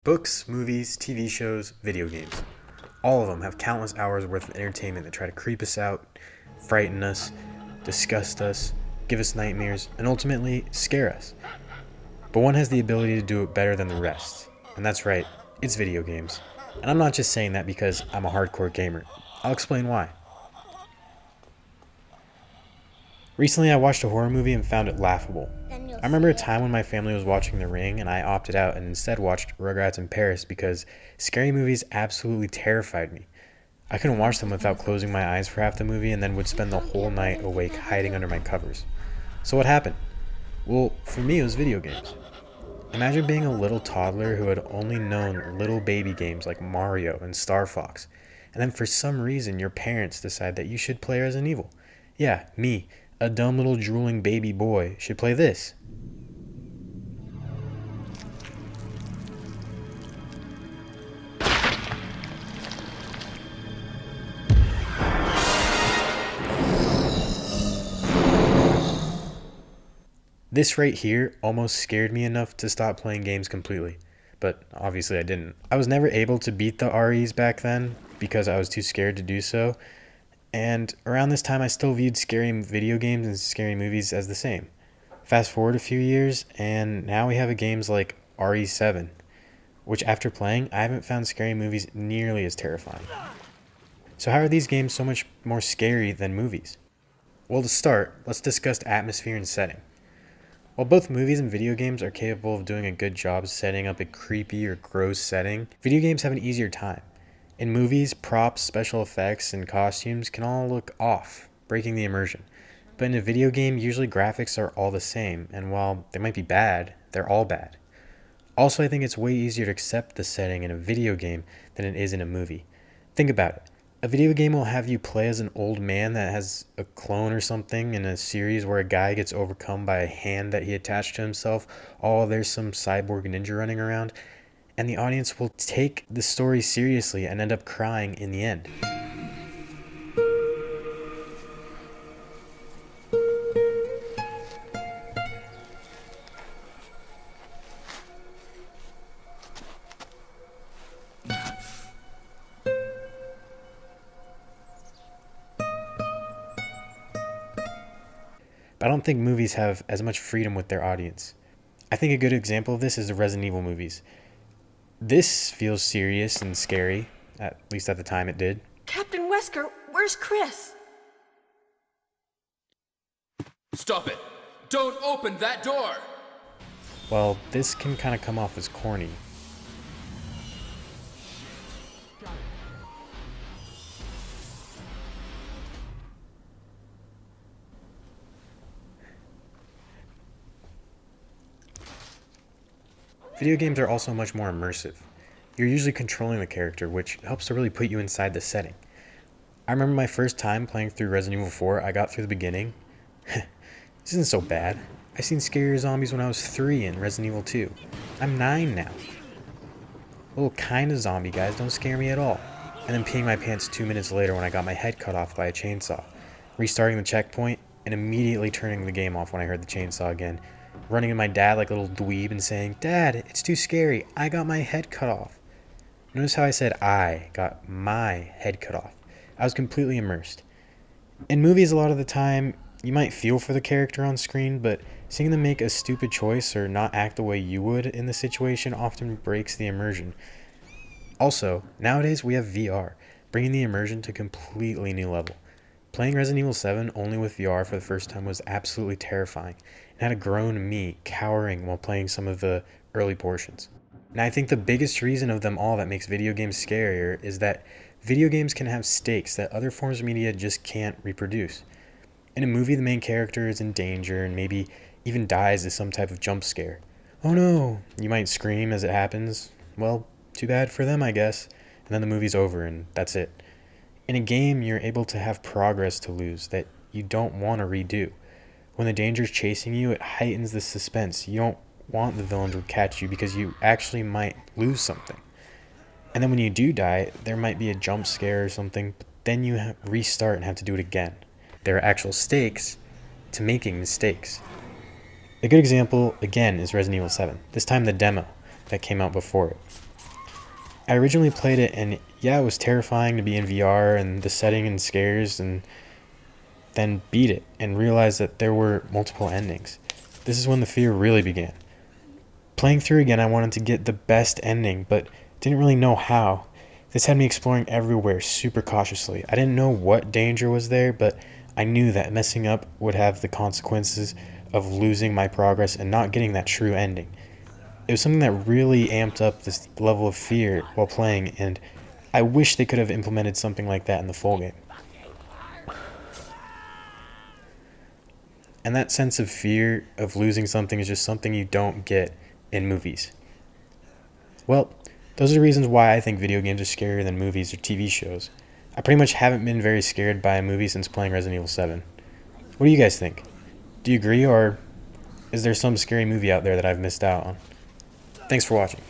Books, movies, TV shows, video games. All of them have countless hours worth of entertainment that try to creep us out, frighten us, disgust us, give us nightmares, and ultimately scare us. But one has the ability to do it better than the rest. And that's right, it's video games. And I'm not just saying that because I'm a hardcore gamer. I'll explain why. Recently, I watched a horror movie and found it laughable. I remember a time when my family was watching The Ring and I opted out and instead watched Rugrats in Paris because scary movies absolutely terrified me. I couldn't watch them without closing my eyes for half the movie and then would spend the whole night awake hiding under my covers. So what happened? Well, for me it was video games. Imagine being a little toddler who had only known little baby games like Mario and Star Fox, and then for some reason your parents decide that you should play Resident Evil. Yeah, me, a dumb little drooling baby boy, should play this. This right here almost scared me enough to stop playing games completely, but obviously I didn't. I was never able to beat the REs back then because I was too scared to do so, and around this time I still viewed scary video games and scary movies as the same. Fast forward a few years, and now we have games like RE7, which after playing, I haven't found scary movies nearly as terrifying. So how are these games so much more scary than movies? Well, to start, let's discuss atmosphere and setting. While both movies and video games are capable of doing a good job setting up a creepy or gross setting, video games have an easier time. In movies, props, special effects, and costumes can all look off, breaking the immersion. But in a video game, usually graphics are all the same, and while they might be bad, they're all bad. Also, I think it's way easier to accept the setting in a video game than it is in a movie. Think about it. A video game will have you play as an old man that has a clone or something in a series where a guy gets overcome by a hand that he attached to himself. Oh, there's some cyborg ninja running around. And the audience will take the story seriously and end up crying in the end. But I don't think movies have as much freedom with their audience. I think a good example of this is the Resident Evil movies. This feels serious and scary, at least at the time it did. Captain Wesker, where's Chris? Stop it! Don't open that door! Well, this can kind of come off as corny. Video games are also much more immersive. You're usually controlling the character, which helps to really put you inside the setting. I remember my first time playing through Resident Evil 4, I got through the beginning. This isn't so bad. I seen scarier zombies when I was 3 in Resident Evil 2. I'm 9 now. Little kind of zombie guys don't scare me at all. And then peeing my pants 2 minutes later when I got my head cut off by a chainsaw. Restarting the checkpoint and immediately turning the game off when I heard the chainsaw again. Running to my dad like a little dweeb and saying, "Dad, it's too scary. I got my head cut off." Notice how I said I got my head cut off. I was completely immersed. In movies, a lot of the time, you might feel for the character on screen, but seeing them make a stupid choice or not act the way you would in the situation often breaks the immersion. Also, nowadays we have VR, bringing the immersion to a completely new level. Playing Resident Evil 7 only with VR for the first time was absolutely terrifying, and had a grown me cowering while playing some of the early portions. And I think the biggest reason of them all that makes video games scarier is that video games can have stakes that other forms of media just can't reproduce. In a movie, the main character is in danger and maybe even dies as some type of jump scare. Oh no! You might scream as it happens. Well, too bad for them, I guess. And then the movie's over and that's it. In a game, you're able to have progress to lose that you don't want to redo. When the danger's chasing you, it heightens the suspense. You don't want the villain to catch you because you actually might lose something. And then when you do die, there might be a jump scare or something, but then you restart and have to do it again. There are actual stakes to making mistakes. A good example, again, is Resident Evil 7. This time the demo that came out before it. I originally played it, and yeah, it was terrifying to be in VR and the setting and scares, and then beat it and realized that there were multiple endings. This is when the fear really began. Playing through again, I wanted to get the best ending, but didn't really know how. This had me exploring everywhere super cautiously. I didn't know what danger was there, but I knew that messing up would have the consequences of losing my progress and not getting that true ending. It was something that really amped up this level of fear while playing, and I wish they could have implemented something like that in the full game. And that sense of fear of losing something is just something you don't get in movies. Well, those are the reasons why I think video games are scarier than movies or TV shows. I pretty much haven't been very scared by a movie since playing Resident Evil 7. What do you guys think? Do you agree, or is there some scary movie out there that I've missed out on? Thanks for watching.